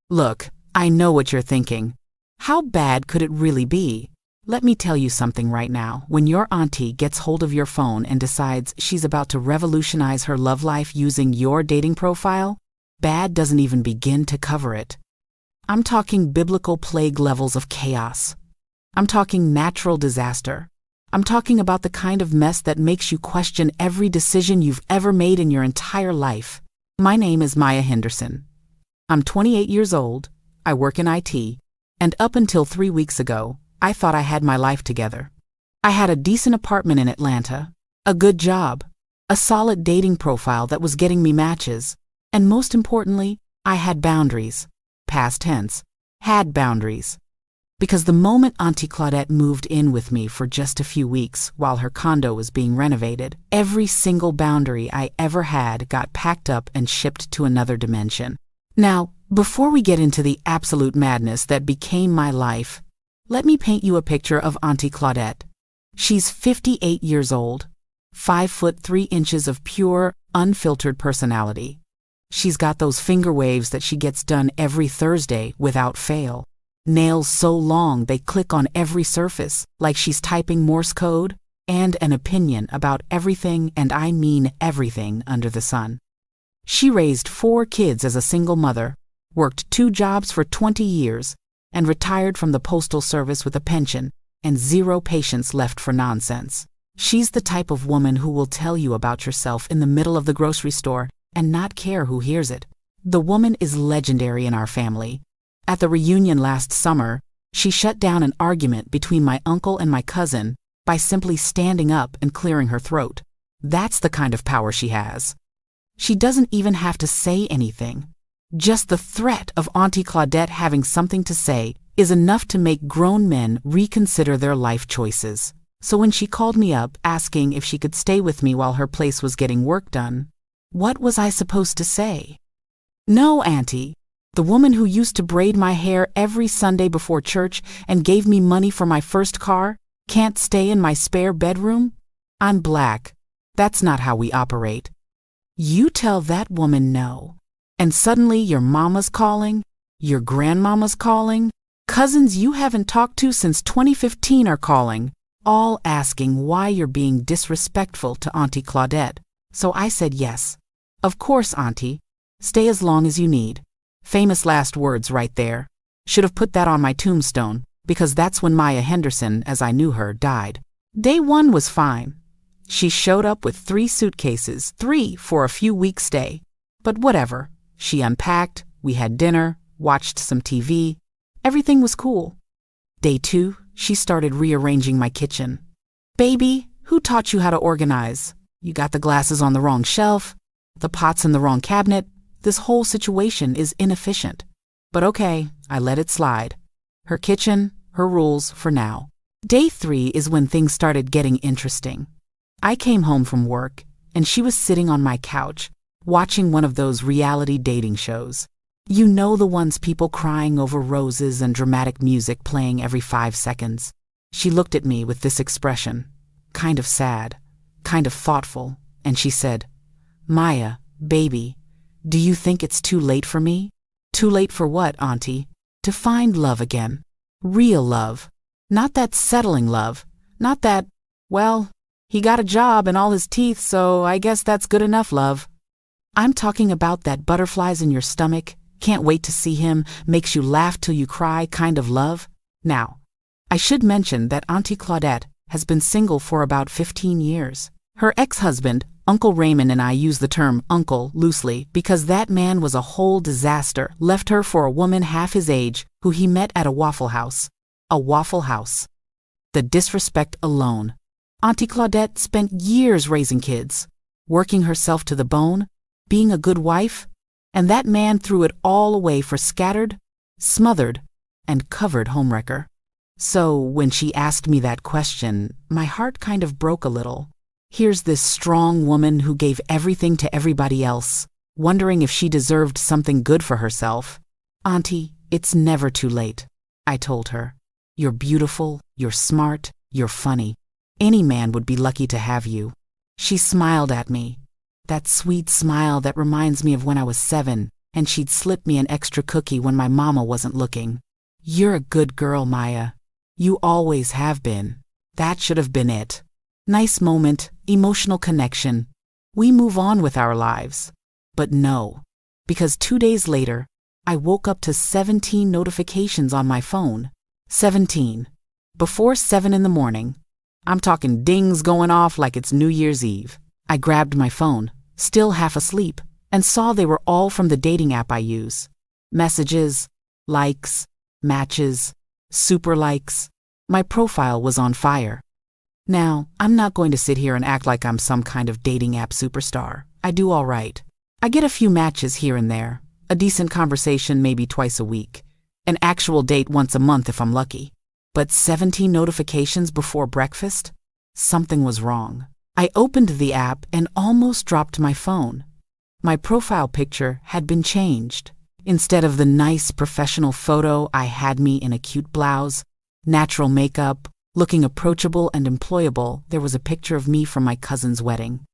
Look, I know what you're thinking. How bad could it really be? Let me tell you something right now. When your auntie gets hold of your phone and decides she's about to revolutionize her love life using your dating profile, bad doesn't even begin to cover it. I'm talking biblical plague levels of chaos. I'm talking natural disaster. I'm talking about the kind of mess that makes you question every decision you've ever made in your entire life. My name is Maya Henderson. I'm 28 years old, I work in IT, and up until 3 weeks ago, I thought I had my life together. I had a decent apartment in Atlanta, a good job, a solid dating profile that was getting me matches, and most importantly, I had boundaries. Past tense, had boundaries. Because the moment Auntie Claudette moved in with me for just a few weeks while her condo was being renovated, every single boundary I ever had got packed up and shipped to another dimension. Now, before we get into the absolute madness that became my life, let me paint you a picture of Auntie Claudette. She's 58 years old, 5 foot 3 inches of pure, unfiltered personality. She's got those finger waves that she gets done every Thursday without fail. Nails so long they click on every surface, like she's typing Morse code, and an opinion about everything, and I mean everything, under the sun. She raised 4 kids as a single mother, worked 2 jobs for 20 years, and retired from the Postal Service with a pension and 0 patience left for nonsense. She's the type of woman who will tell you about yourself in the middle of the grocery store and not care who hears it. The woman is legendary in our family. At the reunion last summer, she shut down an argument between my uncle and my cousin by simply standing up and clearing her throat. That's the kind of power she has. She doesn't even have to say anything. Just the threat of Auntie Claudette having something to say is enough to make grown men reconsider their life choices. So when she called me up asking if she could stay with me while her place was getting work done, what was I supposed to say? No, Auntie. The woman who used to braid my hair every Sunday before church and gave me money for my first car can't stay in my spare bedroom? I'm black. That's not how we operate. You tell that woman no, and suddenly your mama's calling, your grandmama's calling, cousins you haven't talked to since 2015 are calling, all asking why you're being disrespectful to Auntie Claudette. So I said yes. Of course, Auntie. Stay as long as you need. Famous last words right there. Should have put that on my tombstone, because that's when Maya Henderson, as I knew her, died. Day 1 was fine. She showed up with 3 suitcases, 3 for a few weeks' stay. But whatever. She unpacked, we had dinner, watched some TV. Everything was cool. Day 2, she started rearranging my kitchen. Baby, who taught you how to organize? You got the glasses on the wrong shelf, the pots in the wrong cabinet. This whole situation is inefficient. But okay, I let it slide. Her kitchen, her rules for now. Day 3 is when things started getting interesting. I came home from work, and she was sitting on my couch, watching one of those reality dating shows. You know, the ones people crying over roses and dramatic music playing every 5 seconds. She looked at me with this expression, kind of sad, kind of thoughtful, and she said, "Maya, baby, do you think it's too late for me?" "Too late for what, Auntie?" "To find love again. Real love. Not that settling love. Not that, well, he got a job and all his teeth, so I guess that's good enough love. I'm talking about that butterflies in your stomach, can't wait to see him, makes you laugh till you cry kind of love." Now, I should mention that Auntie Claudette has been single for about 15 years. Her ex-husband, Uncle Raymond, and I use the term uncle loosely because that man was a whole disaster, left her for a woman half his age who he met at a Waffle House. A Waffle House. The disrespect alone. Auntie Claudette spent years raising kids, working herself to the bone, being a good wife, and that man threw it all away for scattered, smothered, and covered homewrecker. So when she asked me that question, my heart kind of broke a little. Here's this strong woman who gave everything to everybody else, wondering if she deserved something good for herself. "Auntie, it's never too late," I told her. "You're beautiful, you're smart, you're funny. Any man would be lucky to have you." She smiled at me, that sweet smile that reminds me of when I was 7 and she'd slip me an extra cookie when my mama wasn't looking. You're a good girl, Maya. You always have been. That should have been it. Nice moment, emotional connection. We move on with our lives. But no, because 2 days later, I woke up to 17 notifications on my phone. 17. Before 7 in the morning. I'm talking dings going off like it's New Year's Eve. I grabbed my phone, still half asleep, and saw they were all from the dating app I use. Messages, likes, matches, super likes. My profile was on fire. Now, I'm not going to sit here and act like I'm some kind of dating app superstar. I do all right. I get a few matches here and there, a decent conversation maybe twice a week, an actual date once a month if I'm lucky. But 17 notifications before breakfast? Something was wrong. I opened the app and almost dropped my phone. My profile picture had been changed. Instead of the nice professional photo, I had me in a cute blouse, natural makeup, looking approachable and employable. There was a picture of me from my cousin's wedding.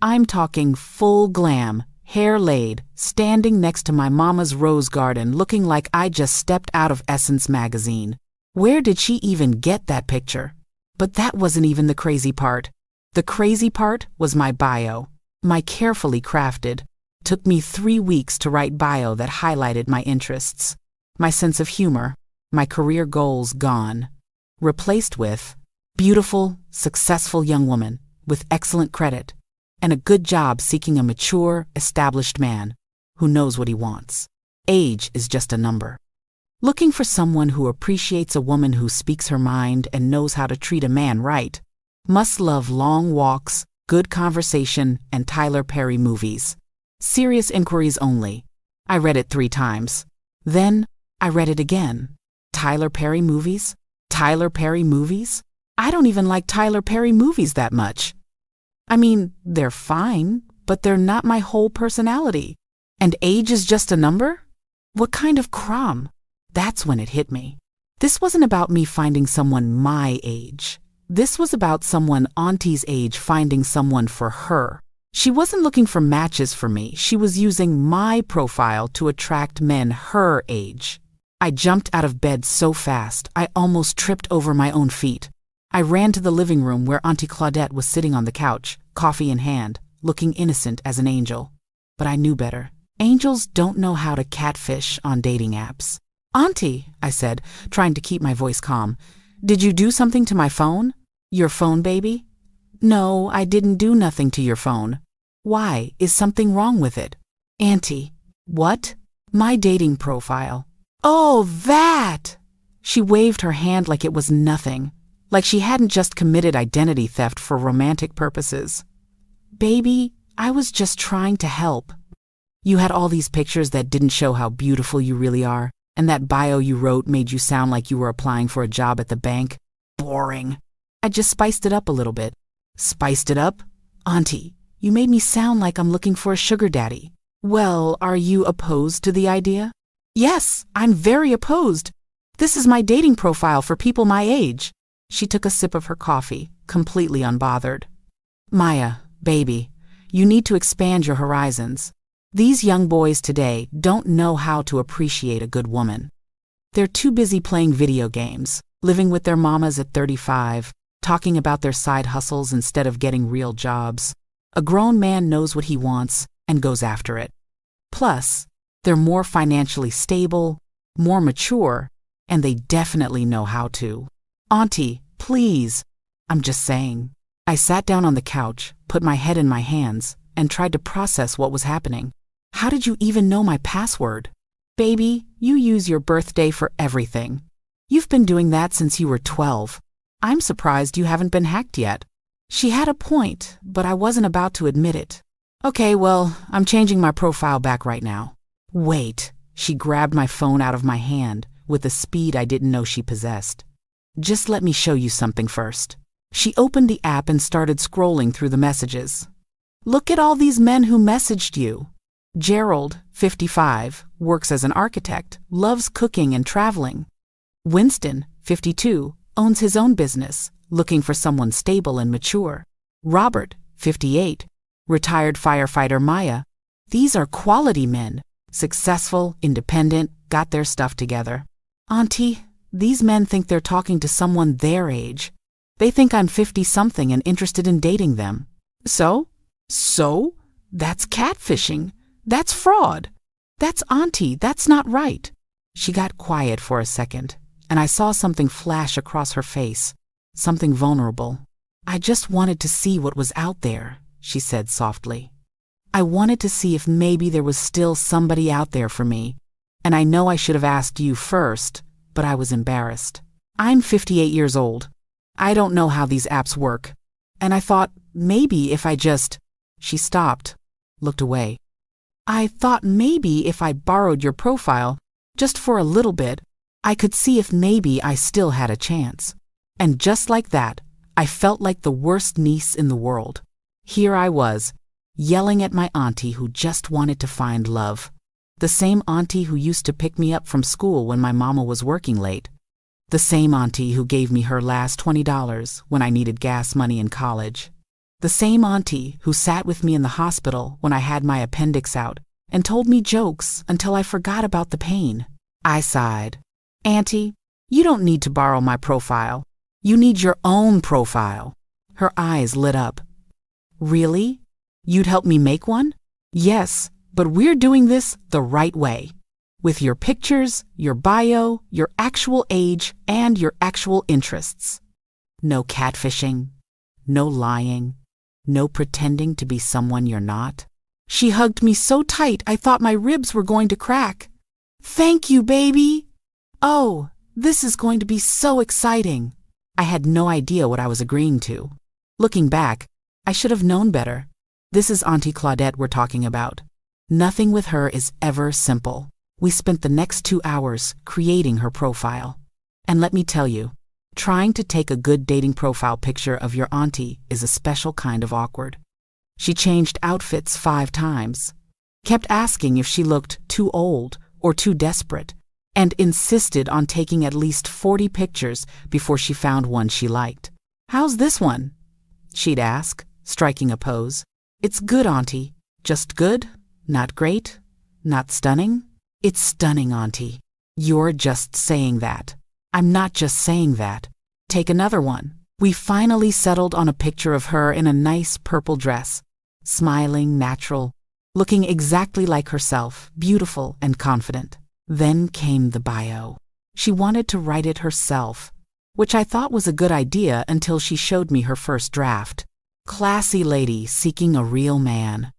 I'm talking full glam, hair laid, standing next to my mama's rose garden, looking like I just stepped out of Essence magazine. Where did she even get that picture? But that wasn't even the crazy part. The crazy part was my bio. My carefully crafted, took me 3 weeks to write bio that highlighted my interests, my sense of humor, my career goals gone. Replaced with beautiful, successful young woman with excellent credit and a good job seeking a mature, established man who knows what he wants. Age is just a number. Looking for someone who appreciates a woman who speaks her mind and knows how to treat a man right. Must love long walks, good conversation, and Tyler Perry movies. Serious inquiries only. I read it 3 times. Then, I read it again. Tyler Perry movies? Tyler Perry movies? I don't even like Tyler Perry movies that much. I mean, they're fine, but they're not my whole personality. And age is just a number? What kind of crom? That's when it hit me. This wasn't about me finding someone my age. This was about someone Auntie's age finding someone for her. She wasn't looking for matches for me. She was using my profile to attract men her age. I jumped out of bed so fast, I almost tripped over my own feet. I ran to the living room where Auntie Claudette was sitting on the couch, coffee in hand, looking innocent as an angel. But I knew better. Angels don't know how to catfish on dating apps. Auntie, I said, trying to keep my voice calm, did you do something to my phone? Your phone, baby? No, I didn't do nothing to your phone. Why? Is something wrong with it? Auntie. What? My dating profile. Oh, that! She waved her hand like it was nothing, like she hadn't just committed identity theft for romantic purposes. Baby, I was just trying to help. You had all these pictures that didn't show how beautiful you really are, and that bio you wrote made you sound like you were applying for a job at the bank. Boring. I just spiced it up a little bit. Spiced it up? Auntie, you made me sound like I'm looking for a sugar daddy. Well, are you opposed to the idea? Yes, I'm very opposed. This is my dating profile for people my age. She took a sip of her coffee, completely unbothered. Maya, baby, you need to expand your horizons. These young boys today don't know how to appreciate a good woman. They're too busy playing video games, living with their mamas at 35, talking about their side hustles instead of getting real jobs. A grown man knows what he wants and goes after it. Plus, they're more financially stable, more mature, and they definitely know how to. Auntie, please. I'm just saying. I sat down on the couch, put my head in my hands, and tried to process what was happening. How did you even know my password? Baby, you use your birthday for everything. You've been doing that since you were 12. I'm surprised you haven't been hacked yet. She had a point, but I wasn't about to admit it. Okay, well, I'm changing my profile back right now. Wait, she grabbed my phone out of my hand with a speed I didn't know she possessed. Just let me show you something first. She opened the app and started scrolling through the messages. Look at all these men who messaged you. Gerald, 55, works as an architect, loves cooking and traveling. Winston, 52, owns his own business, looking for someone stable and mature. Robert, 58, retired firefighter Maya. These are quality men. Successful, independent, got their stuff together. Auntie, these men think they're talking to someone their age. They think I'm 50-something and interested in dating them. So? That's catfishing. That's fraud. That's Auntie. That's not right. She got quiet for a second, and I saw something flash across her face, something vulnerable. I just wanted to see what was out there, she said softly. I wanted to see if maybe there was still somebody out there for me, and I know I should have asked you first, but I was embarrassed. I'm 58 years old. I don't know how these apps work, and I thought maybe if I just... She stopped, looked away. I thought maybe if I borrowed your profile, just for a little bit, I could see if maybe I still had a chance. And just like that, I felt like the worst niece in the world. Here I was, yelling at my auntie who just wanted to find love. The same auntie who used to pick me up from school when my mama was working late. The same auntie who gave me her last $20 when I needed gas money in college. The same auntie who sat with me in the hospital when I had my appendix out and told me jokes until I forgot about the pain. I sighed. Auntie, you don't need to borrow my profile. You need your own profile. Her eyes lit up. Really? You'd help me make one? Yes, but we're doing this the right way. With your pictures, your bio, your actual age, and your actual interests. No catfishing, no lying, no pretending to be someone you're not. She hugged me so tight I thought my ribs were going to crack. Thank you, baby. Oh, this is going to be so exciting. I had no idea what I was agreeing to. Looking back, I should have known better. This is Auntie Claudette we're talking about. Nothing with her is ever simple. We spent the next 2 hours creating her profile. And let me tell you, trying to take a good dating profile picture of your auntie is a special kind of awkward. She changed outfits 5 times, kept asking if she looked too old or too desperate, and insisted on taking at least 40 pictures before she found one she liked. How's this one? She'd ask, striking a pose. It's good, Auntie. Just good? Not great? Not stunning? It's stunning, Auntie. You're just saying that. I'm not just saying that. Take another one. We finally settled on a picture of her in a nice purple dress, smiling, natural, looking exactly like herself, beautiful and confident. Then came the bio. She wanted to write it herself, which I thought was a good idea until she showed me her first draft. Classy lady seeking a real man.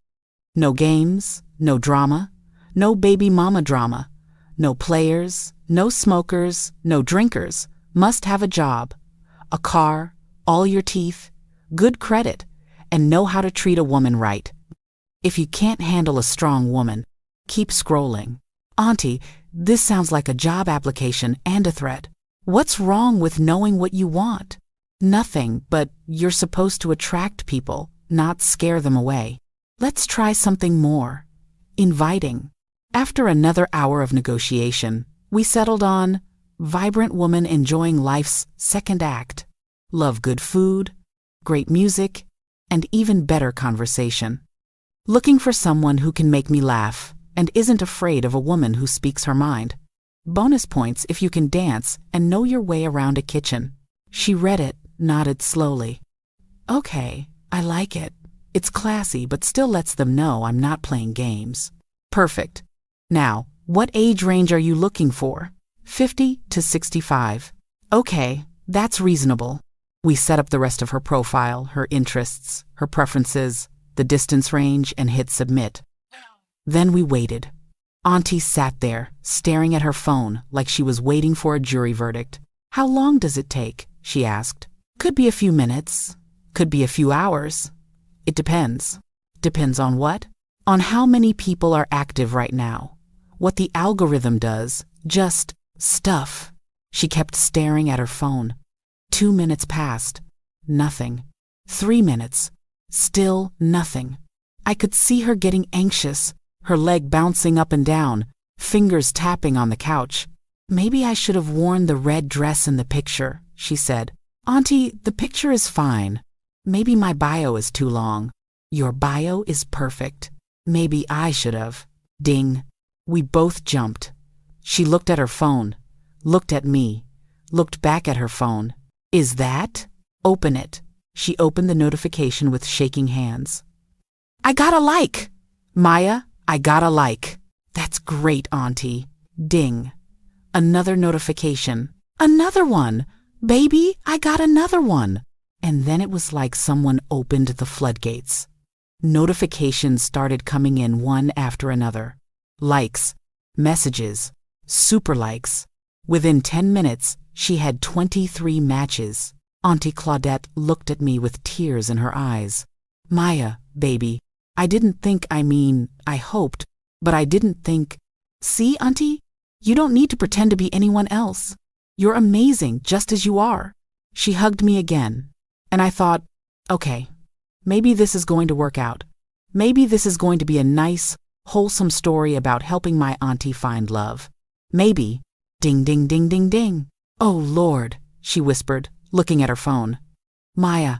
No games, no drama, no baby mama drama, no players, no smokers, no drinkers, must have a job, a car, all your teeth, good credit, and know how to treat a woman right. If you can't handle a strong woman, keep scrolling. Auntie, this sounds like a job application and a threat. What's wrong with knowing what you want? Nothing, but you're supposed to attract people, not scare them away. Let's try something more. Inviting. After another hour of negotiation, we settled on vibrant woman enjoying life's second act. Love good food, great music, and even better conversation. Looking for someone who can make me laugh and isn't afraid of a woman who speaks her mind. Bonus points if you can dance and know your way around a kitchen. She read it, nodded slowly. Okay, I like it. It's classy, but still lets them know I'm not playing games. Perfect. Now, what age range are you looking for? 50 to 65. Okay, that's reasonable. We set up the rest of her profile, her interests, her preferences, the distance range, and hit submit. Then we waited. Auntie sat there, staring at her phone like she was waiting for a jury verdict. How long does it take? She asked. Could be a few minutes. Could be a few hours. It depends. Depends on what? On how many people are active right now. What the algorithm does. Just stuff. She kept staring at her phone. 2 minutes passed. Nothing. 3 minutes. Still nothing. I could see her getting anxious, her leg bouncing up and down, fingers tapping on the couch. Maybe I should have worn the red dress in the picture, she said. Auntie, the picture is fine. Maybe my bio is too long. Your bio is perfect. Maybe I should have. Ding. We both jumped. She looked at her phone, looked at me, looked back at her phone. Is that? Open it. She opened the notification with shaking hands. I got a like! Maya, I got a like. That's great, Auntie. Ding. Another notification. Another one! Baby, I got another one! And then it was like someone opened the floodgates. Notifications started coming in one after another. Likes, messages, super likes. Within 10 minutes, she had 23 matches. Auntie Claudette looked at me with tears in her eyes. Maya, baby, I didn't think, I hoped, but I didn't think. See, Auntie? You don't need to pretend to be anyone else. You're amazing just as you are. She hugged me again, and I thought, okay, maybe this is going to work out. Maybe this is going to be a nice, wholesome story about helping my auntie find love. Maybe. Ding, ding, ding, ding, ding. Oh, Lord, she whispered, looking at her phone. Maya,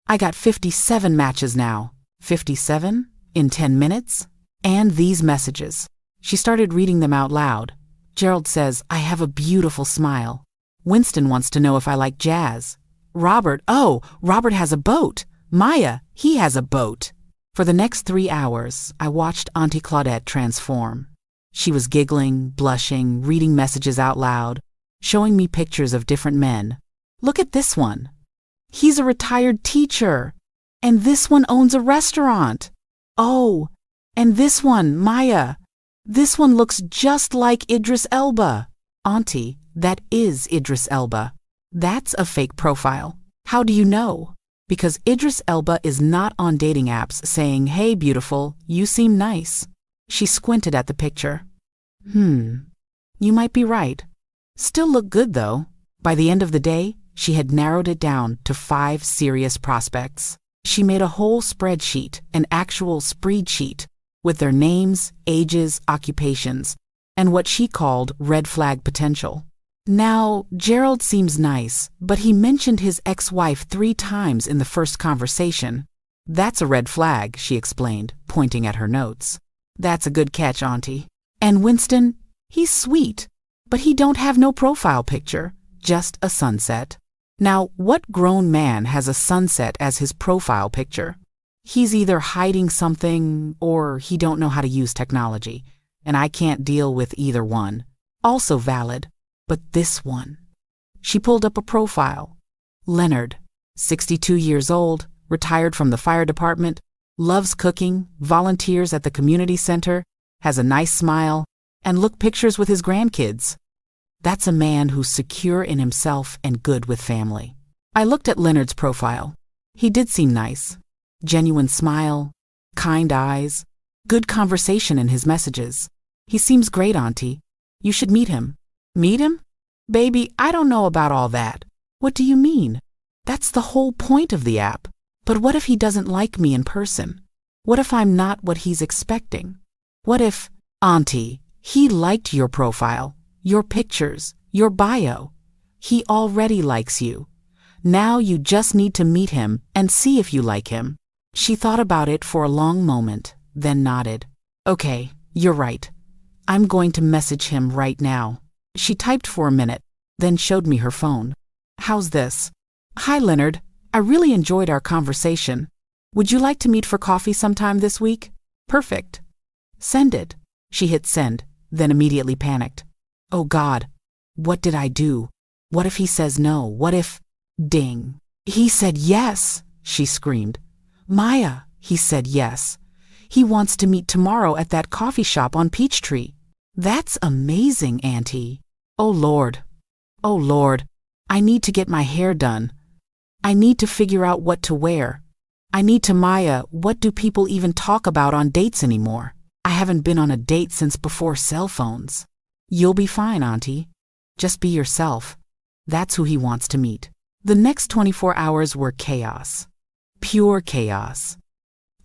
I got 57 matches now. 57? In 10 minutes? And these messages. She started reading them out loud. Gerald says, I have a beautiful smile. Winston wants to know if I like jazz. Robert has a boat. Maya, he has a boat. For the next 3 hours, I watched Auntie Claudette transform. She was giggling, blushing, reading messages out loud, showing me pictures of different men. Look at this one. He's a retired teacher. And this one owns a restaurant. Oh, and this one, Maya. This one looks just like Idris Elba. Auntie, that is Idris Elba. That's a fake profile. How do you know? Because Idris Elba is not on dating apps saying, hey, beautiful, you seem nice. She squinted at the picture. You might be right. Still look good, though. By the end of the day, she had narrowed it down to 5 serious prospects. She made a whole spreadsheet, an actual spreadsheet, with their names, ages, occupations, and what she called red flag potential. Now, Gerald seems nice, but he mentioned his ex-wife 3 times in the first conversation. That's a red flag, she explained, pointing at her notes. That's a good catch, Auntie. And Winston, he's sweet, but he don't have no profile picture, just a sunset. Now, what grown man has a sunset as his profile picture? He's either hiding something or he don't know how to use technology, and I can't deal with either one. Also valid. But this one. She pulled up a profile. Leonard, 62 years old, retired from the fire department, loves cooking, volunteers at the community center, has a nice smile, and look pictures with his grandkids. That's a man who's secure in himself and good with family. I looked at Leonard's profile. He did seem nice. Genuine smile, kind eyes, good conversation in his messages. He seems great, Auntie. You should meet him. Meet him? Baby, I don't know about all that. What do you mean? That's the whole point of the app. But what if he doesn't like me in person? What if I'm not what he's expecting? What if, Auntie, he liked your profile, your pictures, your bio? He already likes you. Now you just need to meet him and see if you like him. She thought about it for a long moment, then nodded. Okay, you're right. I'm going to message him right now. She typed for a minute, then showed me her phone. How's this? Hi, Leonard. I really enjoyed our conversation. Would you like to meet for coffee sometime this week? Perfect. Send it. She hit send, then immediately panicked. Oh God, what did I do? What if he says no? What if... Ding. He said yes, she screamed. Maya, he said yes. He wants to meet tomorrow at that coffee shop on Peachtree. That's amazing, Auntie. Oh Lord, I need to get my hair done. I need to figure out what to wear. I need to Maya, what do people even talk about on dates anymore? I haven't been on a date since before cell phones. You'll be fine, Auntie. Just be yourself. That's who he wants to meet. The next 24 hours were chaos. Pure chaos.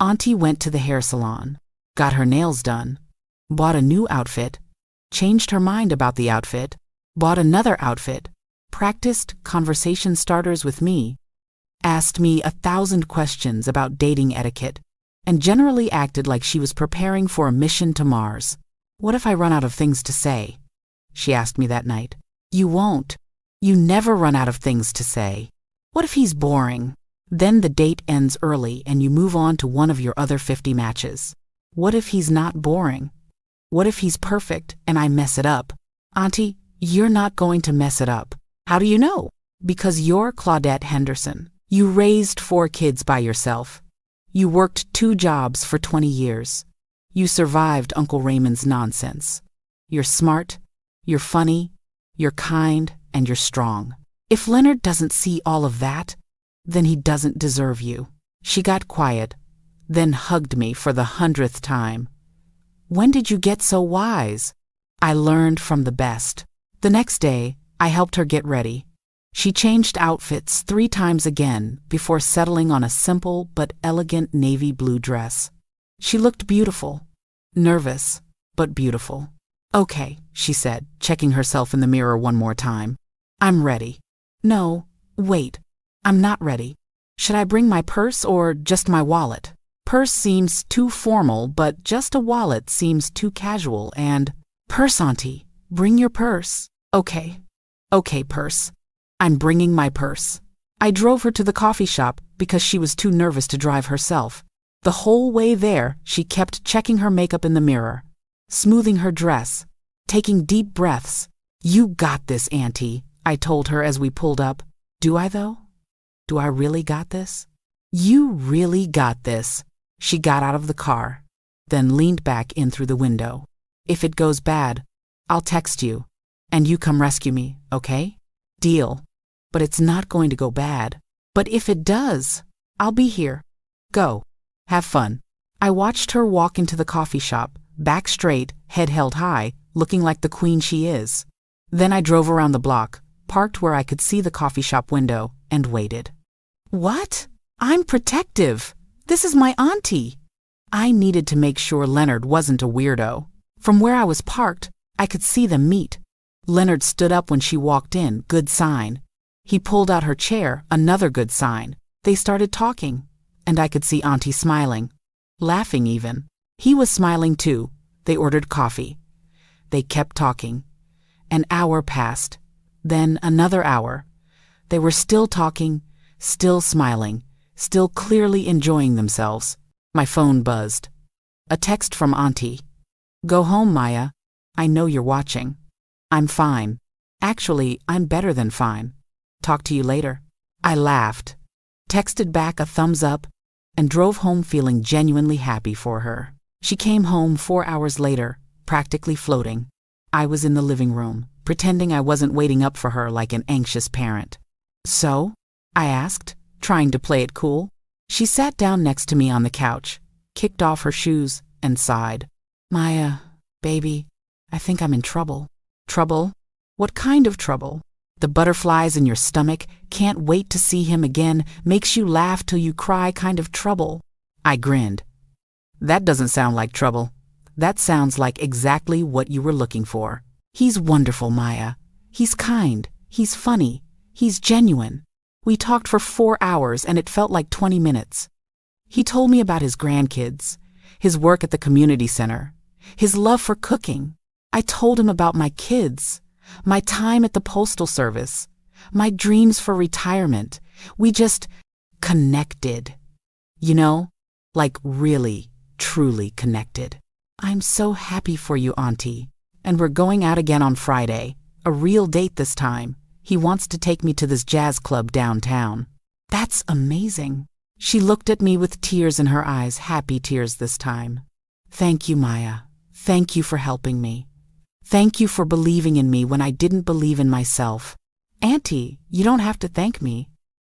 Auntie went to the hair salon, got her nails done, bought a new outfit, changed her mind about the outfit, bought another outfit, practiced conversation starters with me, asked me 1,000 questions about dating etiquette, and generally acted like she was preparing for a mission to Mars. What if I run out of things to say? She asked me that night. You won't. You never run out of things to say. What if he's boring? Then the date ends early and you move on to one of your other 50 matches. What if he's not boring? What if he's perfect and I mess it up? Auntie, you're not going to mess it up. How do you know? Because you're Claudette Henderson. You raised 4 kids by yourself. You worked 2 jobs for 20 years. You survived Uncle Raymond's nonsense. You're smart, you're funny, you're kind, and you're strong. If Leonard doesn't see all of that, then he doesn't deserve you. She got quiet, then hugged me for the 100th time. When did you get so wise? I learned from the best. The next day, I helped her get ready. She changed outfits 3 times again before settling on a simple but elegant navy blue dress. She looked beautiful. Nervous, but beautiful. Okay, she said, checking herself in the mirror one more time. I'm ready. No, wait. I'm not ready. Should I bring my purse or just my wallet? Purse seems too formal, but just a wallet seems too casual and… Purse, Auntie. Bring your purse. Okay. Okay, purse. I'm bringing my purse. I drove her to the coffee shop because she was too nervous to drive herself. The whole way there, she kept checking her makeup in the mirror, smoothing her dress, taking deep breaths. You got this, Auntie, I told her as we pulled up. Do I, though? Do I really got this? You really got this. She got out of the car, then leaned back in through the window. If it goes bad, I'll text you, and you come rescue me, okay? Deal. But it's not going to go bad. But if it does, I'll be here. Go. Have fun. I watched her walk into the coffee shop, back straight, head held high, looking like the queen she is. Then I drove around the block, parked where I could see the coffee shop window, and waited. What? I'm protective. This is my auntie. I needed to make sure Leonard wasn't a weirdo. From where I was parked, I could see them meet. Leonard stood up when she walked in, good sign. He pulled out her chair, another good sign. They started talking, and I could see Auntie smiling, laughing even. He was smiling too. They ordered coffee. They kept talking. An hour passed, then another hour. They were still talking, still smiling, still clearly enjoying themselves. My phone buzzed. A text from Auntie. Go home, Maya. I know you're watching. I'm fine. Actually, I'm better than fine. Talk to you later. I laughed, texted back a thumbs up, and drove home feeling genuinely happy for her. She came home 4 hours later, practically floating. I was in the living room, pretending I wasn't waiting up for her like an anxious parent. So? I asked, trying to play it cool. She sat down next to me on the couch, kicked off her shoes, and sighed. Maya, baby, I think I'm in trouble. Trouble? What kind of trouble? The butterflies in your stomach, can't wait to see him again, makes you laugh till you cry kind of trouble. I grinned. That doesn't sound like trouble. That sounds like exactly what you were looking for. He's wonderful, Maya. He's kind. He's funny. He's genuine. We talked for 4 hours and it felt like 20 minutes. He told me about his grandkids, his work at the community center, his love for cooking. I told him about my kids, my time at the postal service, my dreams for retirement. We just connected. You know, like really, truly connected. I'm so happy for you, Auntie. And we're going out again on Friday. A real date this time. He wants to take me to this jazz club downtown. That's amazing. She looked at me with tears in her eyes, happy tears this time. Thank you, Maya. Thank you for helping me. Thank you for believing in me when I didn't believe in myself. Auntie, you don't have to thank me.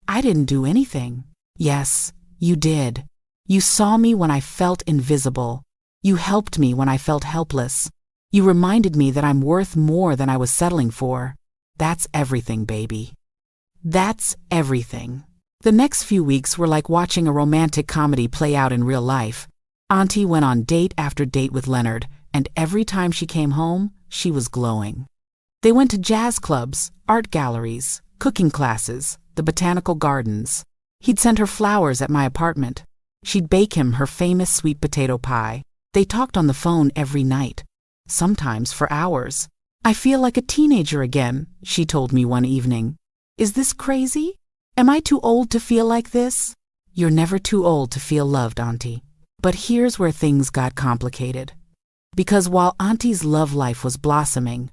I didn't do anything. Yes, you did. You saw me when I felt invisible. You helped me when I felt helpless. You reminded me that I'm worth more than I was settling for. That's everything, baby. That's everything. The next few weeks were like watching a romantic comedy play out in real life. Auntie went on date after date with Leonard, and every time she came home, she was glowing. They went to jazz clubs, art galleries, cooking classes, the botanical gardens. He'd send her flowers at my apartment. She'd bake him her famous sweet potato pie. They talked on the phone every night. sometimes for hours. I feel like a teenager again, she told me one evening. Is this crazy? Am I too old to feel like this? You're never too old to feel loved, Auntie. But here's where things got complicated. Because while Auntie's love life was blossoming,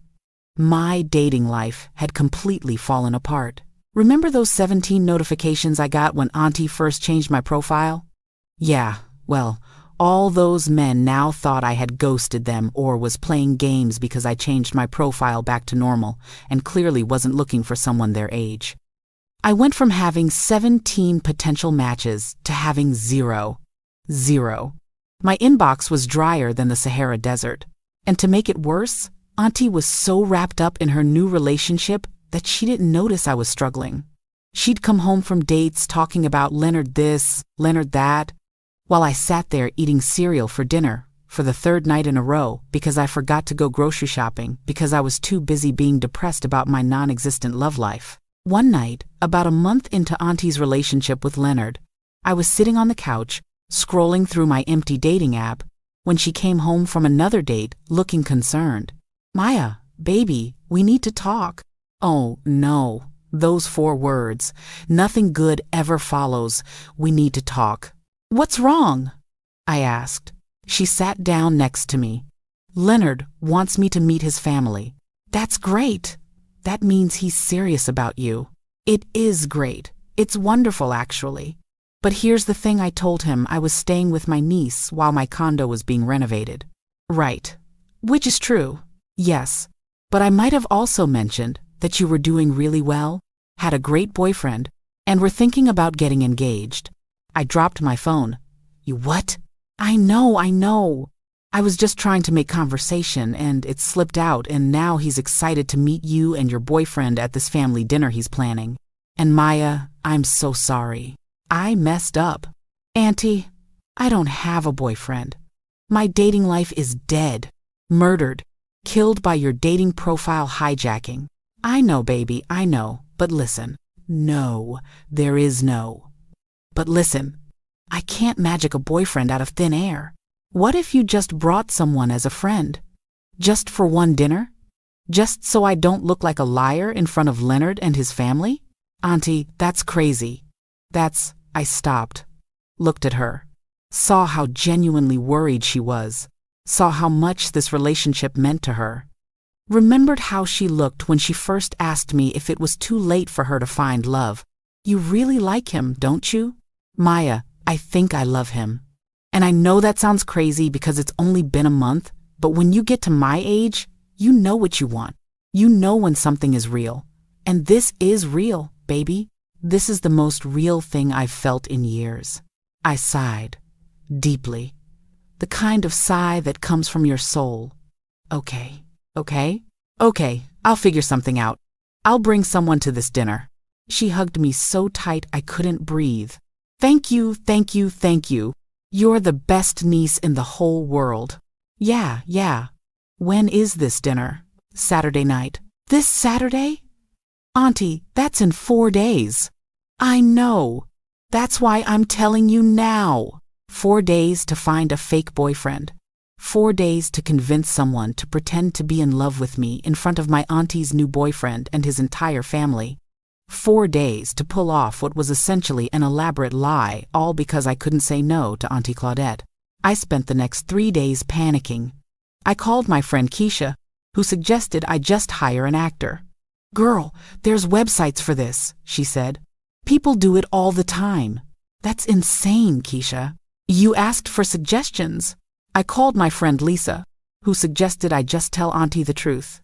my dating life had completely fallen apart. Remember those 17 notifications I got when Auntie first changed my profile? Yeah, well, all those men now thought I had ghosted them or was playing games because I changed my profile back to normal and clearly wasn't looking for someone their age. I went from having 17 potential matches to having zero. My inbox was drier than the Sahara Desert. And to make it worse, Auntie was so wrapped up in her new relationship that she didn't notice I was struggling. She'd come home from dates talking about Leonard this, Leonard that, while I sat there eating cereal for dinner for the third night in a row because I forgot to go grocery shopping because I was too busy being depressed about my non-existent love life. One night, about a month into Auntie's relationship with Leonard, I was sitting on the couch, scrolling through my empty dating app, when she came home from another date looking concerned. Maya, baby, we need to talk. Oh, no, those 4 words. Nothing good ever follows. We need to talk. What's wrong? I asked. She sat down next to me. Leonard wants me to meet his family. That's great. That means he's serious about you. It is great. It's wonderful, actually. But here's the thing, I told him I was staying with my niece while my condo was being renovated. Right. Which is true. Yes. But I might have also mentioned that you were doing really well, had a great boyfriend, and were thinking about getting engaged. I dropped my phone. You what? I know. I was just trying to make conversation and it slipped out, and now he's excited to meet you and your boyfriend at this family dinner he's planning. And Maya, I'm so sorry. I messed up. Auntie, I don't have a boyfriend. My dating life is dead, murdered, killed by your dating profile hijacking. I know, baby, I know, but listen. No, there is no. But listen, I can't magic a boyfriend out of thin air. What if you just brought someone as a friend? Just for one dinner? Just so I don't look like a liar in front of Leonard and his family? Auntie, that's crazy. I stopped, looked at her, saw how genuinely worried she was, saw how much this relationship meant to her. Remembered how she looked when she first asked me if it was too late for her to find love. You really like him, don't you? Maya, I think I love him. And I know that sounds crazy because it's only been a month, but when you get to my age, you know what you want. You know when something is real. And this is real, baby. This is the most real thing I've felt in years. I sighed, deeply. The kind of sigh that comes from your soul. Okay, I'll figure something out. I'll bring someone to this dinner. She hugged me so tight I couldn't breathe. Thank you. You're the best niece in the whole world. Yeah. When is this dinner? Saturday night. This Saturday? Auntie, that's in 4 days. I know. That's why I'm telling you now. 4 days to find a fake boyfriend. 4 days to convince someone to pretend to be in love with me in front of my auntie's new boyfriend and his entire family. 4 days to pull off what was essentially an elaborate lie, all because I couldn't say no to Auntie Claudette. I spent the next 3 days panicking. I called my friend Keisha, who suggested I just hire an actor. Girl, there's websites for this, she said. People do it all the time. That's insane, Keisha. You asked for suggestions. I called my friend Lisa, who suggested I just tell Auntie the truth.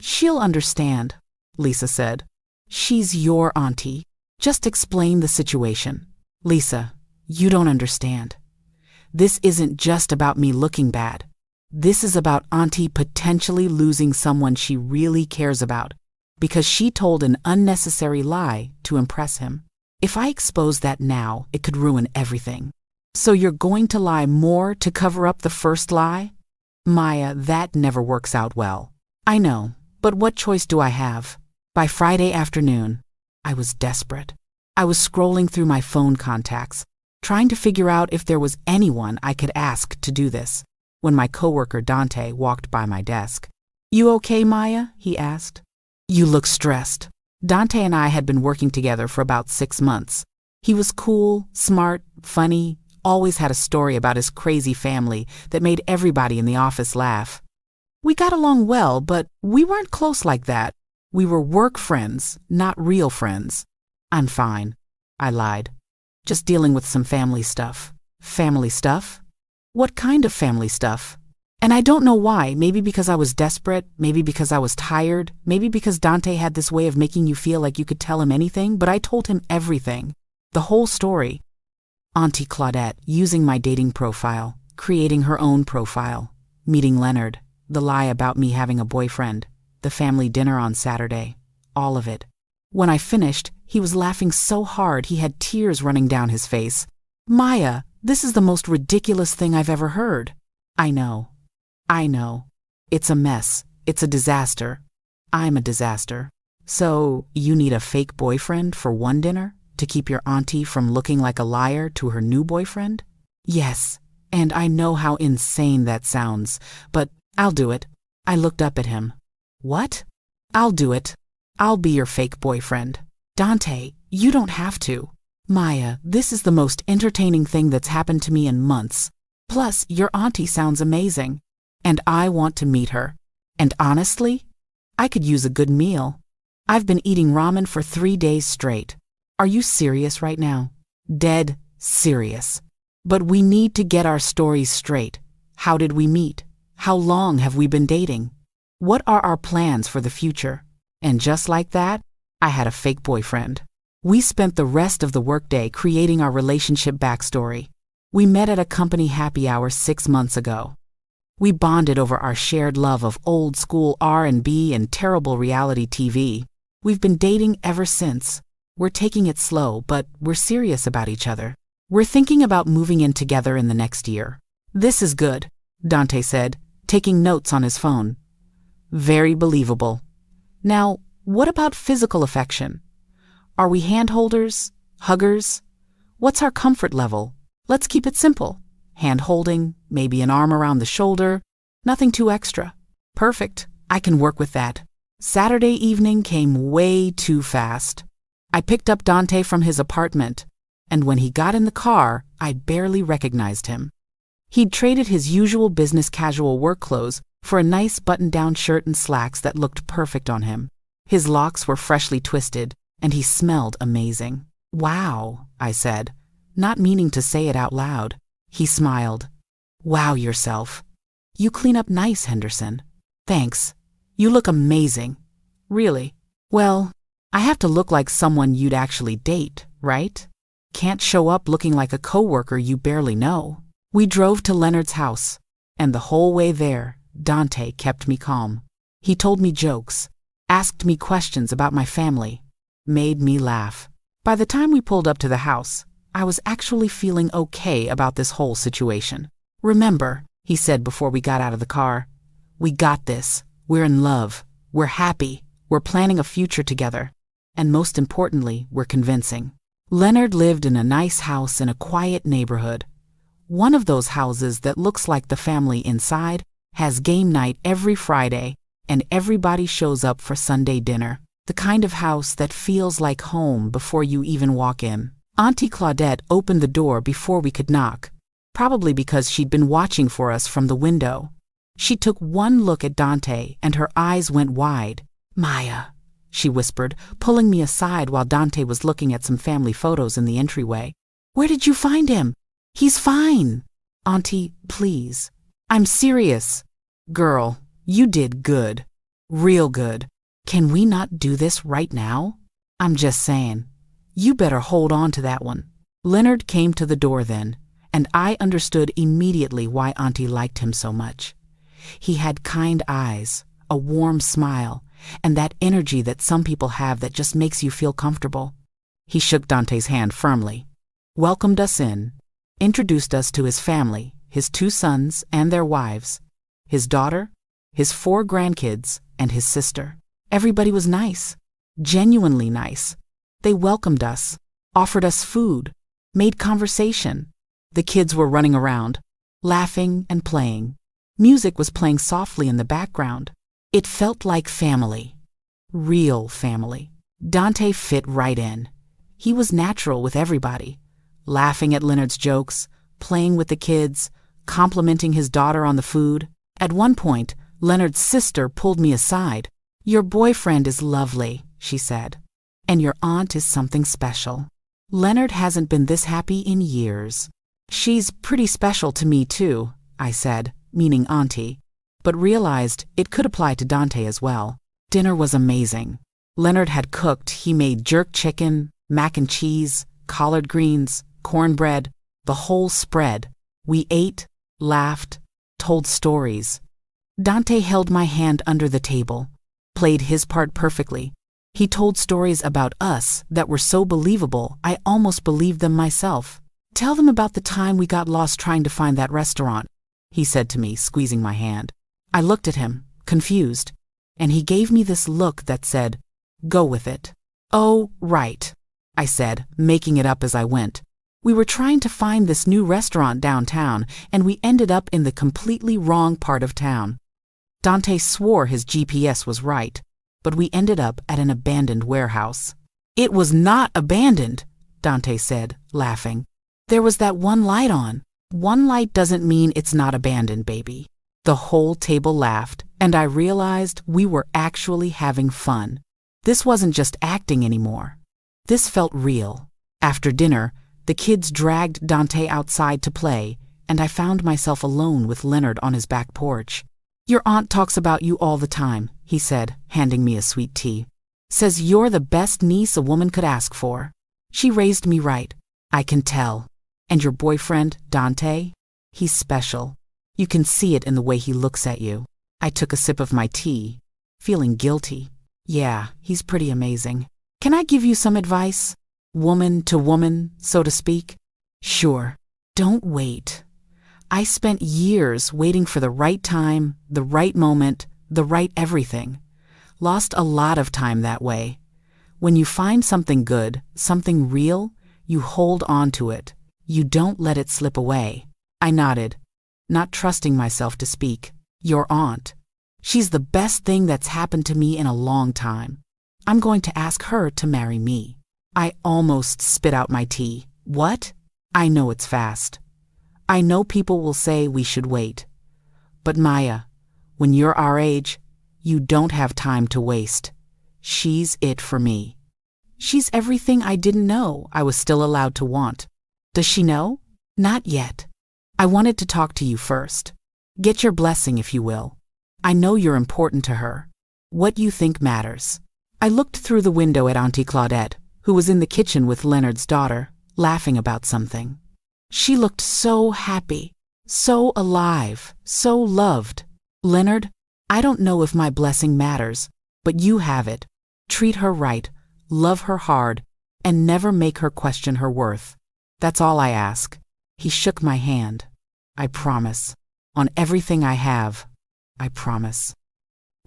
She'll understand, Lisa said. She's your auntie. Just explain the situation. Lisa, you don't understand. This isn't just about me looking bad. This is about Auntie potentially losing someone she really cares about because she told an unnecessary lie to impress him. If I expose that now, it could ruin everything. So you're going to lie more to cover up the first lie? Maya, that never works out well. I know, but what choice do I have? By Friday afternoon, I was desperate. I was scrolling through my phone contacts, trying to figure out if there was anyone I could ask to do this. when my coworker Dante walked by my desk. "You okay, Maya?" he asked. "You look stressed." Dante and I had been working together for about 6 months. He was cool, smart, funny, always had a story about his crazy family that made everybody in the office laugh. We got along well, but we weren't close like that. We were work friends, not real friends. "I'm fine," I lied. "Just dealing with some family stuff." "Family stuff? What kind of family stuff?" And I don't know why, maybe because I was desperate, maybe because I was tired, maybe because Dante had this way of making you feel like you could tell him anything, but I told him everything. The whole story. Auntie Claudette using my dating profile, creating her own profile, meeting Leonard, the lie about me having a boyfriend, the family dinner on Saturday, all of it. When I finished, he was laughing so hard he had tears running down his face. "Maya, this is the most ridiculous thing I've ever heard." I know. It's a mess. It's a disaster. I'm a disaster. "So, you need a fake boyfriend for one dinner? To keep your auntie from looking like a liar to her new boyfriend?" "Yes, and I know how insane that sounds, but I'll do it." I looked up at him. "What?" "I'll do it. I'll be your fake boyfriend." "Dante, you don't have to." "Maya, this is the most entertaining thing that's happened to me in months. Plus, your auntie sounds amazing. And I want to meet her. And honestly, I could use a good meal. I've been eating ramen for 3 days straight." "Are you serious right now?" "Dead serious. But we need to get our stories straight. How did we meet? How long have we been dating? What are our plans for the future?" And just like that, I had a fake boyfriend. We spent the rest of the workday creating our relationship backstory. We met at a company happy hour 6 months ago. We bonded over our shared love of old school R&B and terrible reality TV. We've been dating ever since. We're taking it slow, but we're serious about each other. We're thinking about moving in together in the next year. "This is good," Dante said, taking notes on his phone. "Very believable. Now, what about physical affection? Are we handholders? Huggers? What's our comfort level? Let's keep it simple. Hand-holding, maybe an arm around the shoulder, nothing too extra." "Perfect. I can work with that." Saturday evening came way too fast. I picked up Dante from his apartment, and when he got in the car, I barely recognized him. He'd traded his usual business casual work clothes for a nice button-down shirt and slacks that looked perfect on him. His locks were freshly twisted, and he smelled amazing. "Wow," I said, not meaning to say it out loud. He smiled. "Wow yourself. You clean up nice, Henderson." "Thanks. You look amazing." "Really?" "Well, I have to look like someone you'd actually date, right? Can't show up looking like a coworker you barely know." We drove to Leonard's house, and the whole way there, Dante kept me calm. He told me jokes, asked me questions about my family, made me laugh. By the time we pulled up to the house, I was actually feeling okay about this whole situation. "Remember," he said before we got out of the car, "we got this. We're in love. We're happy. We're planning a future together. And most importantly, we're convincing." Leonard lived in a nice house in a quiet neighborhood. One of those houses that looks like the family inside has game night every Friday, and everybody shows up for Sunday dinner. The kind of house that feels like home before you even walk in. Auntie Claudette opened the door before we could knock, probably because she'd been watching for us from the window. She took one look at Dante and her eyes went wide. "Maya," she whispered, pulling me aside while Dante was looking at some family photos in the entryway. "Where did you find him? He's fine." "Auntie, please. I'm serious." "Girl, you did good. Real good. Can we not do this right now? I'm just saying. You better hold on to that one." Leonard came to the door then, and I understood immediately why Auntie liked him so much. He had kind eyes, a warm smile, and that energy that some people have that just makes you feel comfortable. He shook Dante's hand firmly, welcomed us in, introduced us to his family, his 2 sons and their wives, his daughter, his 4 grandkids, and his sister. Everybody was nice, genuinely nice. They welcomed us, offered us food, made conversation. The kids were running around, laughing and playing. Music was playing softly in the background. It felt like family. Real family. Dante fit right in. He was natural with everybody, laughing at Leonard's jokes, playing with the kids, complimenting his daughter on the food. At one point, Leonard's sister pulled me aside. "Your boyfriend is lovely," she said, "and your aunt is something special. Leonard hasn't been this happy in years." "She's pretty special to me too," I said, meaning Auntie, but realized it could apply to Dante as well. Dinner was amazing. Leonard had cooked. He made jerk chicken, mac and cheese, collard greens, cornbread, the whole spread. We ate, laughed, told stories. Dante held my hand under the table, played his part perfectly. He told stories about us that were so believable I almost believed them myself. "Tell them about the time we got lost trying to find that restaurant," he said to me, squeezing my hand. I looked at him, confused, and he gave me this look that said, "Go with it." "Oh, right," I said, making it up as I went. "We were trying to find this new restaurant downtown, and we ended up in the completely wrong part of town." Dante swore his GPS was right, but we ended up at an abandoned warehouse. "It was not abandoned," Dante said, laughing. "There was that one light on." "One light doesn't mean it's not abandoned, baby." The whole table laughed, and I realized we were actually having fun. This wasn't just acting anymore. This felt real. After dinner, the kids dragged Dante outside to play, and I found myself alone with Leonard on his back porch. "Your aunt talks about you all the time," he said, handing me a sweet tea. "Says you're the best niece a woman could ask for. She raised me right. I can tell. And your boyfriend, Dante? He's special. You can see it in the way he looks at you." I took a sip of my tea, feeling guilty. "Yeah, he's pretty amazing. Can I give you some advice? Woman to woman, so to speak?" "Sure. Don't wait. I spent years waiting for the right time, the right moment, the right everything. Lost a lot of time that way. When you find something good, something real, you hold on to it. You don't let it slip away." I nodded, not trusting myself to speak. "Your aunt. She's the best thing that's happened to me in a long time. I'm going to ask her to marry me." I almost spit out my tea. "What?" I know it's fast. I know people will say we should wait. But Maya, when you're our age, you don't have time to waste. She's it for me. She's everything I didn't know I was still allowed to want. Does she know? Not yet. I wanted to talk to you first. Get your blessing, if you will. I know you're important to her. What you think matters. I looked through the window at Auntie Claudette, who was in the kitchen with Leonard's daughter, laughing about something. She looked so happy, so alive, so loved. "Leonard, I don't know if my blessing matters, but you have it. Treat her right, love her hard, and never make her question her worth. That's all I ask." He shook my hand. "I promise. On everything I have, I promise."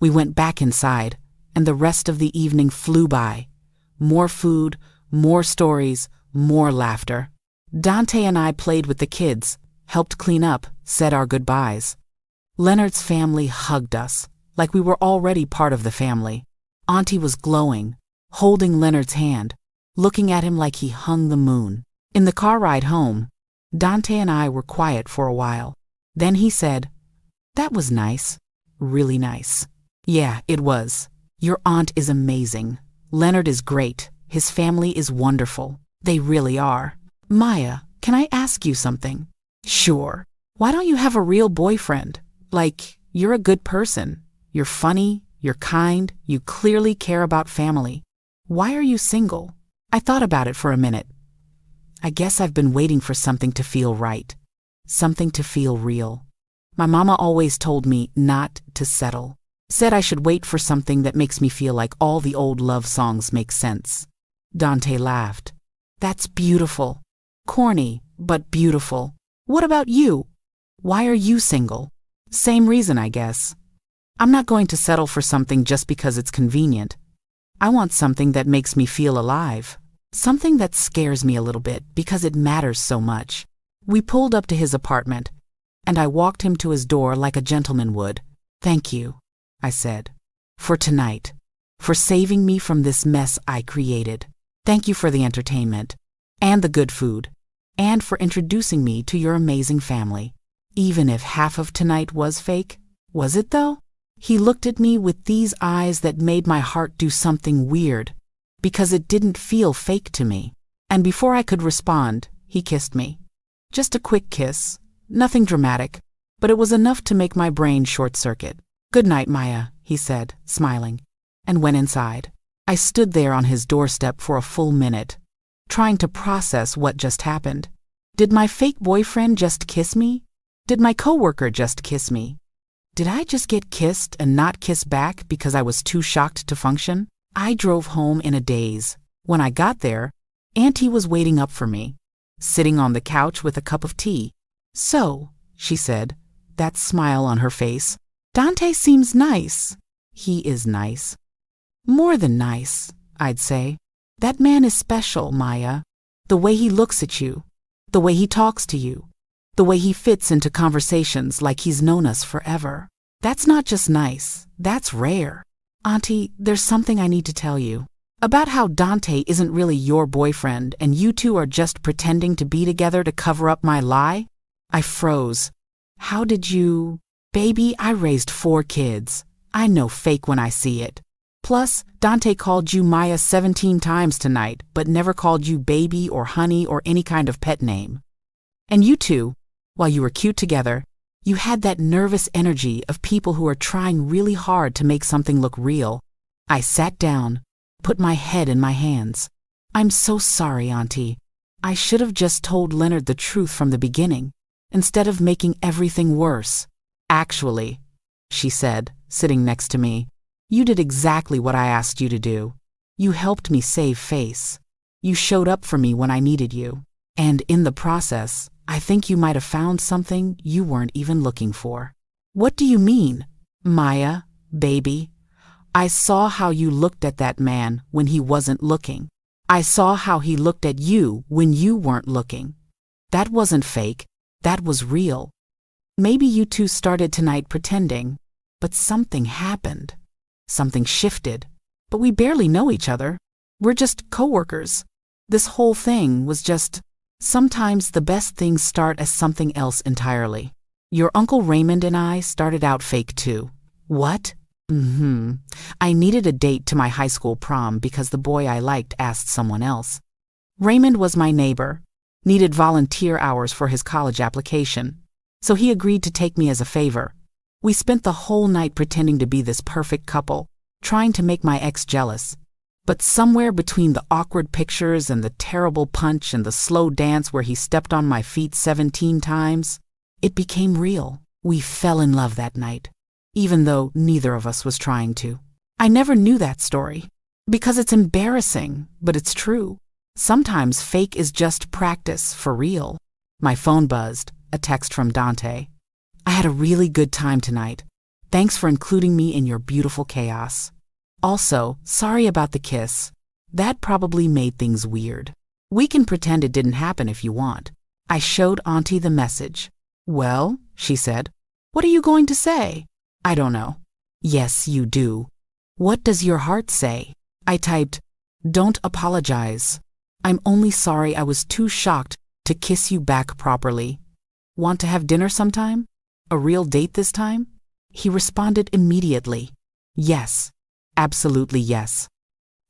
We went back inside, and the rest of the evening flew by. More food, more stories, more laughter. Dante and I played with the kids, helped clean up, said our goodbyes. Leonard's family hugged us, like we were already part of the family. Auntie was glowing, holding Leonard's hand, looking at him like he hung the moon. In the car ride home, Dante and I were quiet for a while. Then he said, "That was nice, really nice." "Yeah, it was. Your aunt is amazing. Leonard is great. His family is wonderful. They really are. Maya, can I ask you something?" "Sure. Why don't you have a real boyfriend? Like, you're a good person. You're funny, you're kind, you clearly care about family. Why are you single?" I thought about it for a minute. I guess I've been waiting for something to feel right. Something to feel real. My mama always told me not to settle. Said I should wait for something that makes me feel like all the old love songs make sense. Dante laughed. "That's beautiful. Corny, but beautiful. What about you? Why are you single?" "Same reason, I guess. I'm not going to settle for something just because it's convenient. I want something that makes me feel alive. Something that scares me a little bit because it matters so much." We pulled up to his apartment, and I walked him to his door like a gentleman would. "Thank you," I said, "for tonight, for saving me from this mess I created. Thank you for the entertainment, and the good food, and for introducing me to your amazing family. Even if half of tonight was fake, was it though?" He looked at me with these eyes that made my heart do something weird, because it didn't feel fake to me. And before I could respond, he kissed me. Just a quick kiss, nothing dramatic, but it was enough to make my brain short-circuit. "Good night, Maya," he said, smiling, and went inside. I stood there on his doorstep for a full minute, trying to process what just happened. Did my fake boyfriend just kiss me? Did my coworker just kiss me? Did I just get kissed and not kiss back because I was too shocked to function? I drove home in a daze. When I got there, Auntie was waiting up for me, sitting on the couch with a cup of tea. "So," she said, that smile on her face, "Dante seems nice." "He is nice. More than nice, I'd say. That man is special, Maya. The way he looks at you, the way he talks to you, the way he fits into conversations like he's known us forever. That's not just nice, that's rare. Auntie, there's something I need to tell you. About how Dante isn't really your boyfriend and you two are just pretending to be together to cover up my lie." I froze. "How did you—" "Baby, I raised 4 kids. I know fake when I see it. Plus, Dante called you Maya 17 times tonight, but never called you baby or honey or any kind of pet name. And you two, while you were cute together, you had that nervous energy of people who are trying really hard to make something look real." I sat down, put my head in my hands. "I'm so sorry, Auntie. I should have just told Leonard the truth from the beginning, instead of making everything worse." "Actually," she said, sitting next to me, "you did exactly what I asked you to do. You helped me save face. You showed up for me when I needed you. And in the process, I think you might have found something you weren't even looking for." "What do you mean?" "Maya, baby, I saw how you looked at that man when he wasn't looking. I saw how he looked at you when you weren't looking. That wasn't fake, that was real. Maybe you two started tonight pretending, but something happened. Something shifted. But we barely know each other. We're just coworkers. This whole thing was just... Sometimes the best things start as something else entirely. Your Uncle Raymond and I started out fake too." "What?" "I needed a date to my high school prom because the boy I liked asked someone else. Raymond was my neighbor, needed volunteer hours for his college application, so he agreed to take me as a favor. We spent the whole night pretending to be this perfect couple, trying to make my ex jealous. But somewhere between the awkward pictures and the terrible punch and the slow dance where he stepped on my feet 17 times, it became real. We fell in love that night, even though neither of us was trying to. I never knew that story, because it's embarrassing, but it's true. Sometimes fake is just practice for real." My phone buzzed, a text from Dante. "I had a really good time tonight. Thanks for including me in your beautiful chaos. Also, sorry about the kiss. That probably made things weird. We can pretend it didn't happen if you want." I showed Auntie the message. "Well," she said, "what are you going to say?" "I don't know." "Yes, you do. What does your heart say?" I typed, "Don't apologize. I'm only sorry I was too shocked to kiss you back properly. Want to have dinner sometime? A real date this time?" He responded immediately, "Yes. Absolutely yes."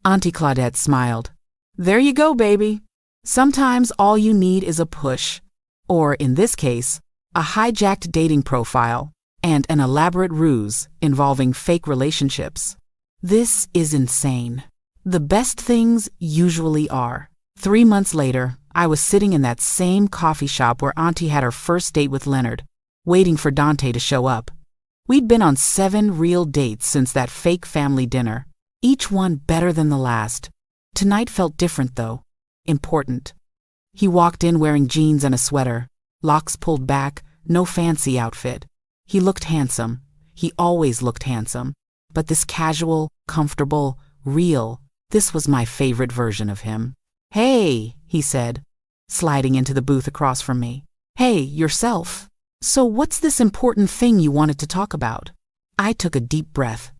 Auntie Claudette smiled. "There you go, baby. Sometimes all you need is a push, or in this case, a hijacked dating profile and an elaborate ruse involving fake relationships. This is insane. The best things usually are." 3 months later, I was sitting in that same coffee shop where Auntie had her first date with Leonard, waiting for Dante to show up. We'd been on 7 real dates since that fake family dinner, each one better than the last. Tonight felt different though, important. He walked in wearing jeans and a sweater, locks pulled back, no fancy outfit. He looked handsome. He always looked handsome. But this casual, comfortable, real, this was my favorite version of him. "Hey," he said, sliding into the booth across from me. "Hey, yourself." So what's this important thing you wanted to talk about? I took a deep breath.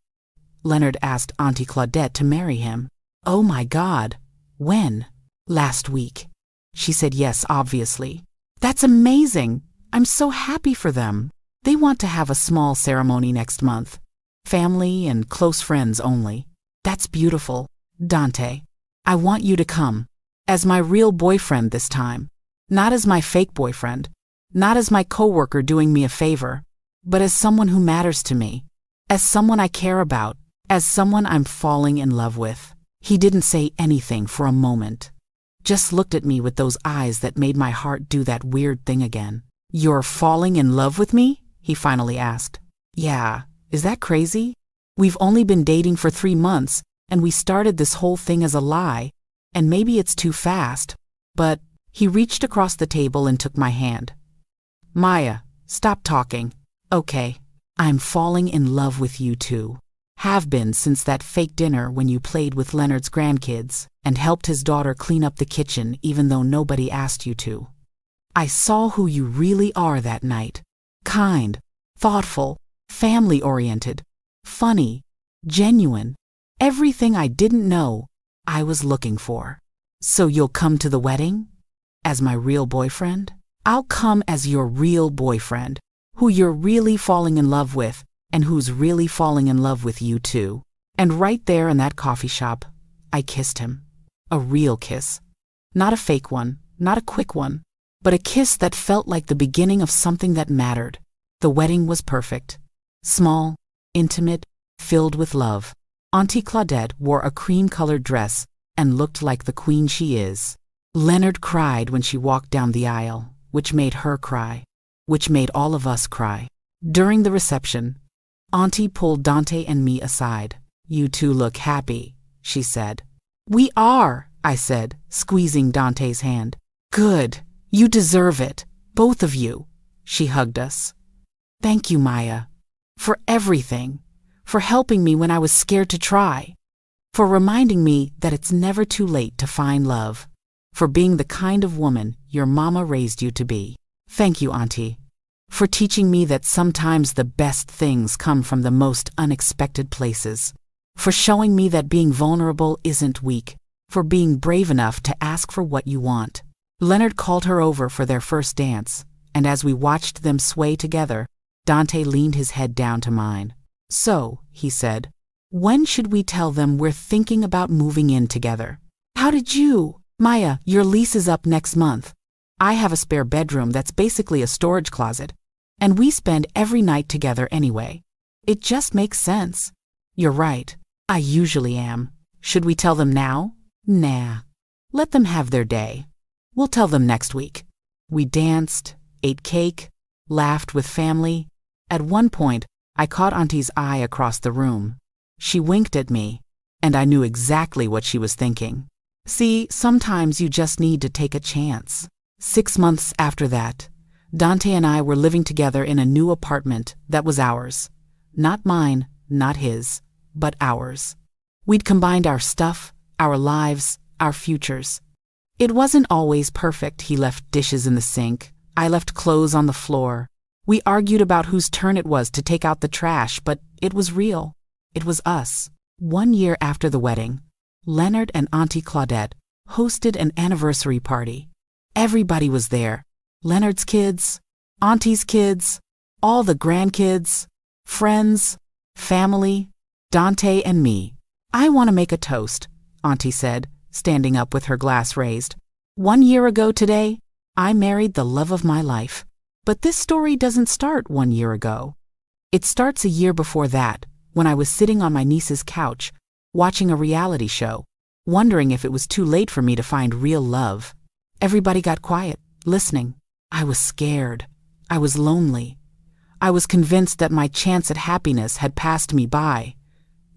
Leonard asked Auntie Claudette to marry him. Oh my God. When? Last week. She said yes, obviously. That's amazing. I'm so happy for them. They want to have a small ceremony next month. Family and close friends only. That's beautiful. Dante, I want you to come. As my real boyfriend this time. Not as my fake boyfriend. Not as my coworker doing me a favor. But as someone who matters to me. As someone I care about. As someone I'm falling in love with. He didn't say anything for a moment. Just looked at me with those eyes that made my heart do that weird thing again. You're falling in love with me? He finally asked. Yeah, is that crazy? We've only been dating for 3 months, and we started this whole thing as a lie, and maybe it's too fast, but he reached across the table and took my hand. Maya, stop talking. Okay, I'm falling in love with you too. Have been since that fake dinner when you played with Leonard's grandkids and helped his daughter clean up the kitchen even though nobody asked you to. I saw who you really are that night. Kind, thoughtful, family-oriented, funny, genuine. Everything I didn't know I was looking for. So you'll come to the wedding? As my real boyfriend? I'll come as your real boyfriend, who you're really falling in love with, and who's really falling in love with you too. And right there in that coffee shop, I kissed him. A real kiss. Not a fake one, not a quick one, but a kiss that felt like the beginning of something that mattered. The wedding was perfect. Small, intimate, filled with love. Auntie Claudette wore a cream-colored dress and looked like the queen she is. Leonard cried when she walked down the aisle, which made her cry, which made all of us cry. During the reception, Auntie pulled Dante and me aside. You two look happy, she said. We are, I said, squeezing Dante's hand. Good, you deserve it, both of you. She hugged us. Thank you, Maya, for everything, for helping me when I was scared to try, for reminding me that it's never too late to find love, for being the kind of woman your mama raised you to be. Thank you, Auntie. For teaching me that sometimes the best things come from the most unexpected places, for showing me that being vulnerable isn't weak, for being brave enough to ask for what you want. Leonard called her over for their first dance, and as we watched them sway together, Dante leaned his head down to mine. So, he said, when should we tell them we're thinking about moving in together? How did you? Maya, your lease is up next month. I have a spare bedroom that's basically a storage closet, and we spend every night together anyway. It just makes sense. You're right. I usually am. Should we tell them now? Nah. Let them have their day. We'll tell them next week. We danced, ate cake, laughed with family. At one point, I caught Auntie's eye across the room. She winked at me, and I knew exactly what she was thinking. See, sometimes you just need to take a chance. 6 months after that, Dante and I were living together in a new apartment that was ours. Not mine, not his, but ours. We'd combined our stuff, our lives, our futures. It wasn't always perfect. He left dishes in the sink. I left clothes on the floor. We argued about whose turn it was to take out the trash, but it was real. It was us. 1 year after the wedding, Leonard and Auntie Claudette hosted an anniversary party. Everybody was there. Leonard's kids, Auntie's kids, all the grandkids, friends, family, Dante and me. I want to make a toast, Auntie said, standing up with her glass raised. 1 year ago today, I married the love of my life. But this story doesn't start 1 year ago. It starts a year before that, when I was sitting on my niece's couch, watching a reality show, wondering if it was too late for me to find real love. Everybody got quiet, listening. I was scared. I was lonely. I was convinced that my chance at happiness had passed me by.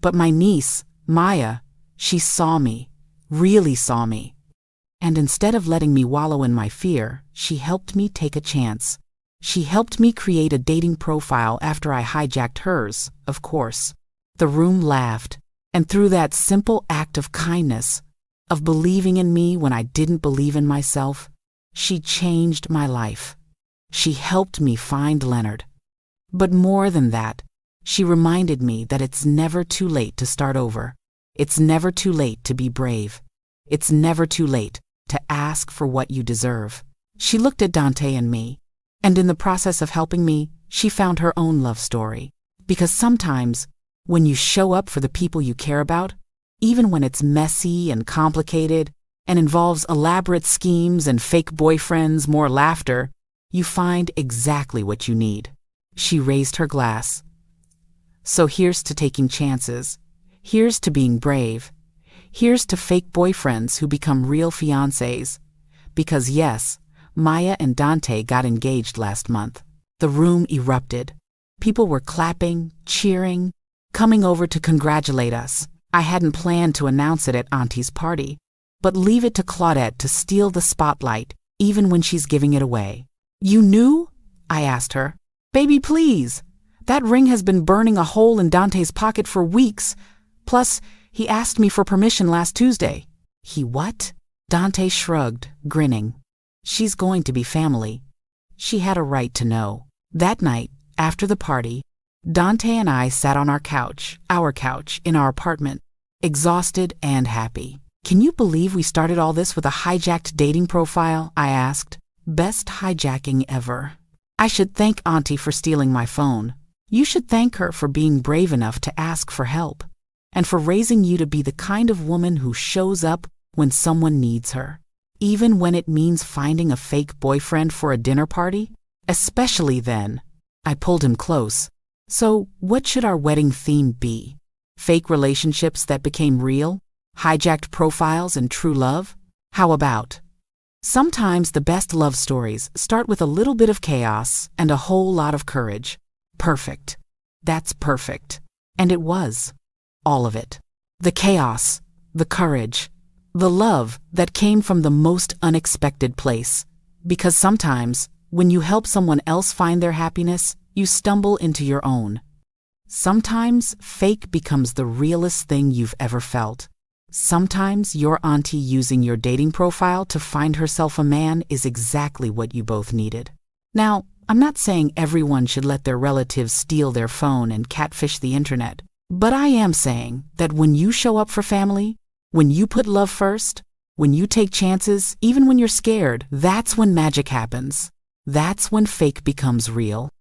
But my niece, Maya, she saw me, really saw me. And instead of letting me wallow in my fear, she helped me take a chance. She helped me create a dating profile after I hijacked hers, of course. The room laughed, and through that simple act of kindness, of believing in me when I didn't believe in myself, she changed my life. She helped me find Leonard. But more than that, she reminded me that it's never too late to start over. It's never too late to be brave. It's never too late to ask for what you deserve. She looked at Dante and me, and in the process of helping me, she found her own love story. Because sometimes, when you show up for the people you care about, even when it's messy and complicated and involves elaborate schemes and fake boyfriends, more laughter, you find exactly what you need. She raised her glass. So here's to taking chances. Here's to being brave. Here's to fake boyfriends who become real fiancés. Because yes, Maya and Dante got engaged last month. The room erupted. People were clapping, cheering, coming over to congratulate us. I hadn't planned to announce it at Auntie's party, but leave it to Claudette to steal the spotlight, even when she's giving it away. "You knew?" I asked her. "Baby, please. That ring has been burning a hole in Dante's pocket for weeks. Plus, he asked me for permission last Tuesday." "He what?" Dante shrugged, grinning. She's going to be family. She had a right to know. That night, after the party, Dante and I sat on our couch in our apartment, exhausted and happy. "Can you believe we started all this with a hijacked dating profile?" I asked. "Best hijacking ever. I should thank Auntie for stealing my phone. You should thank her for being brave enough to ask for help, and for raising you to be the kind of woman who shows up when someone needs her, even when it means finding a fake boyfriend for a dinner party, especially then." I pulled him close. "So, what should our wedding theme be? Fake relationships that became real? Hijacked profiles and true love? How about? Sometimes the best love stories start with a little bit of chaos and a whole lot of courage." Perfect. That's perfect. And it was. All of it. The chaos, the courage, the love that came from the most unexpected place. Because sometimes, when you help someone else find their happiness, you stumble into your own. Sometimes fake becomes the realest thing you've ever felt. Sometimes your auntie using your dating profile to find herself a man is exactly what you both needed. Now, I'm not saying everyone should let their relatives steal their phone and catfish the internet, but I am saying that when you show up for family, when you put love first, when you take chances, even when you're scared, that's when magic happens. That's when fake becomes real.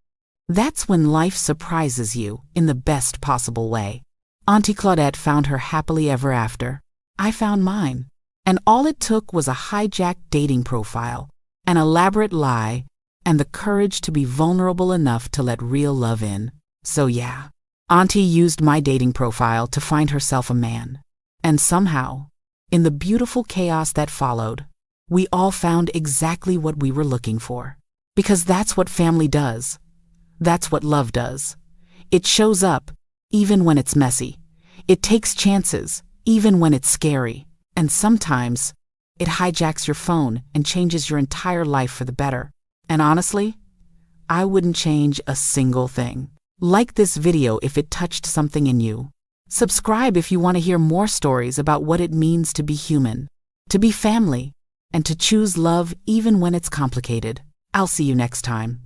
That's when life surprises you in the best possible way. Auntie Claudette found her happily ever after. I found mine. And all it took was a hijacked dating profile, an elaborate lie, and the courage to be vulnerable enough to let real love in. So yeah, Auntie used my dating profile to find herself a man. And somehow, in the beautiful chaos that followed, we all found exactly what we were looking for. Because that's what family does. That's what love does. It shows up, even when it's messy. It takes chances, even when it's scary. And sometimes, it hijacks your phone and changes your entire life for the better. And honestly, I wouldn't change a single thing. Like this video if it touched something in you. Subscribe if you want to hear more stories about what it means to be human, to be family, and to choose love even when it's complicated. I'll see you next time.